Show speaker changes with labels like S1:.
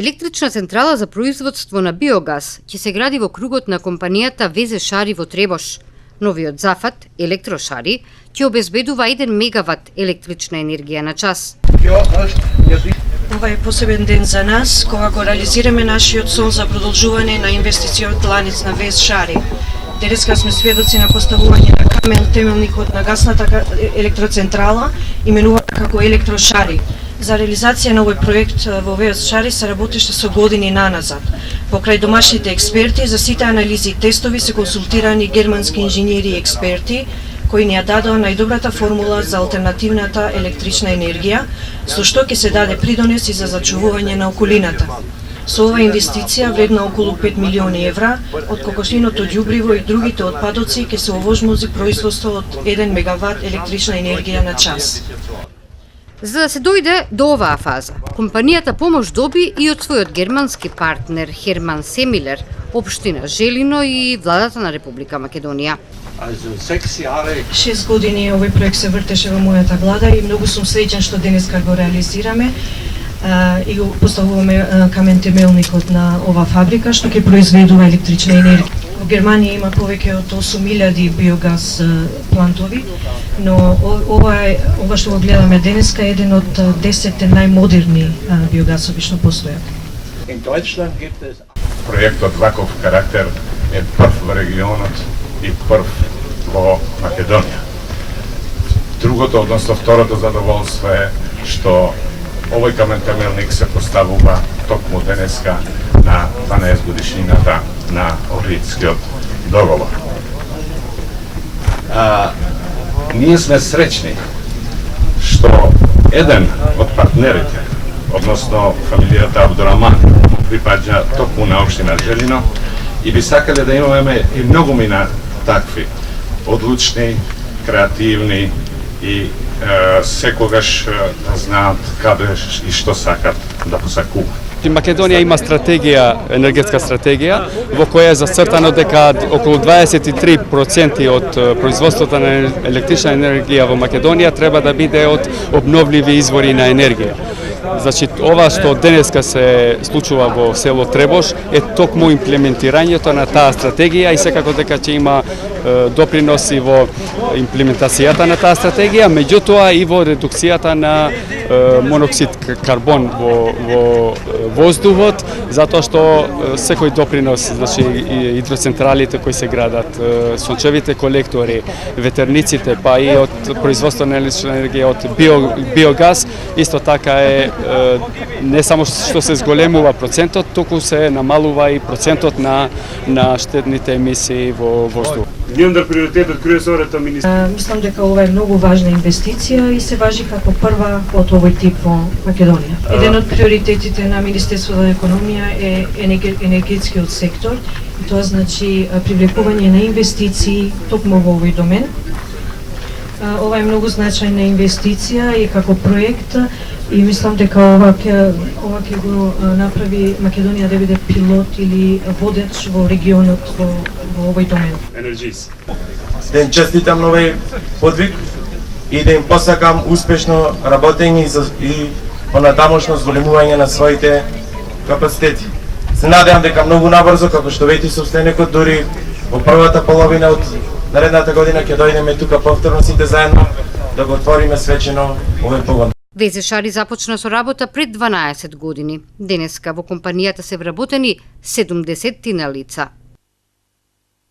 S1: Електрична централа за производство на биогаз ќе се гради во кругот на компанијата ВЗ Шари во Требош. Новиот зафат, Електрошари, ќе обезбедува 1 мегават електрична енергија на час.
S2: Ова е посебен ден за нас, кога го реализираме нашиот сон за продолжување на инвестицијот ланец на ВЗ Шари. Денеска сме сведоци на поставување на камен темелникот на гасната електроцентрала, именувана како Електрошари. За реализација на овој проект во ВЗ Шари се работеше со години наназад. Покрај домашните експерти, за сите анализи и тестови се консултирани германски инженери и експерти, кои ни ја дадоа најдобрата формула за алтернативната електрична енергија, со што ќе се даде придонес и за зачувување на околината. Со ова инвестиција, вредна околу 5 милиони евра, од кокошниното ѓубриво и другите отпадоци ќе се овозможи производство од 1 мегават електрична енергија на час.
S1: За да се дојде до оваа фаза, компанијата помош доби и од својот германски партнер Херман Семилер, Општина Желино и владата на Република Македонија.
S2: 6 години овој проект се вртеше во мојата влада и многу сум среќен што денеска го реализираме и го поставуваме камен темелникот на ова фабрика што ќе произведува електрична енергија. Во Германија има повеќе од 8.000 биогаз плантови, но ова што го гледаме денеска е еден од 10 најмодерни биогасови што постојат.
S3: Проектот ваков карактер е прв во регионот и прв во Македонија. Другото, односно второто задоволство е што овој камен темелник се поставува токму денеска на 12 годишнината на Охридскиот договор. Ние сме среќни што еден од партнерите, односно фамилијата Абдураман, припаѓа токму на општина Желино и би сакале да имаме и многу мина такви, одлучни, креативни и секогаш да знаат каде и што сакат да посакуваат.
S4: Македонија има енергетска стратегија, во која е зацртано дека околу 23% од производството на електрична енергија во Македонија треба да биде од обновливи извори на енергија. Значи, ова што денеска се случува во село Требош е токму имплементирањето на таа стратегија и секако дека ќе има доприноси во имплементацијата на таа стратегија, меѓутоа и во редукцијата на моноксид карбон во воздухот, затоа што секој допринос, значи хидроцентралите кои се градат, сончевите колектори, ветерниците, па и од производство на електрична енергија од биогаз, исто така е не само што се зголемува процентот, туку се намалува и процентот на штетните емисии во воздух.
S2: Мислам дека ова е многу важна инвестиција и се важи како прва од овој тип во Македонија. Еден од приоритетите на Министерството за економија е енергетскиот сектор и тоа значи привлекување на инвестиции токму во овој домен. Ова е многу значајна инвестиција и како проект и мислам дека ова ќе го направи Македонија да биде пилот или водеч во регионот во овој домен.
S5: Да им честитам на овој подвиг и да им посакам успешно работење и понатамошно зголемување на своите капацитети. Се надевам дека многу набрзо, како што вети собственикот, дури во првата половина од наредната година ќе дојдеме тука повторно сите заедно да го отвориме свечено овој погон.
S1: ВЗ Шари започна со работа пред 12 години. Денеска во компанијата се вработени 70 лица.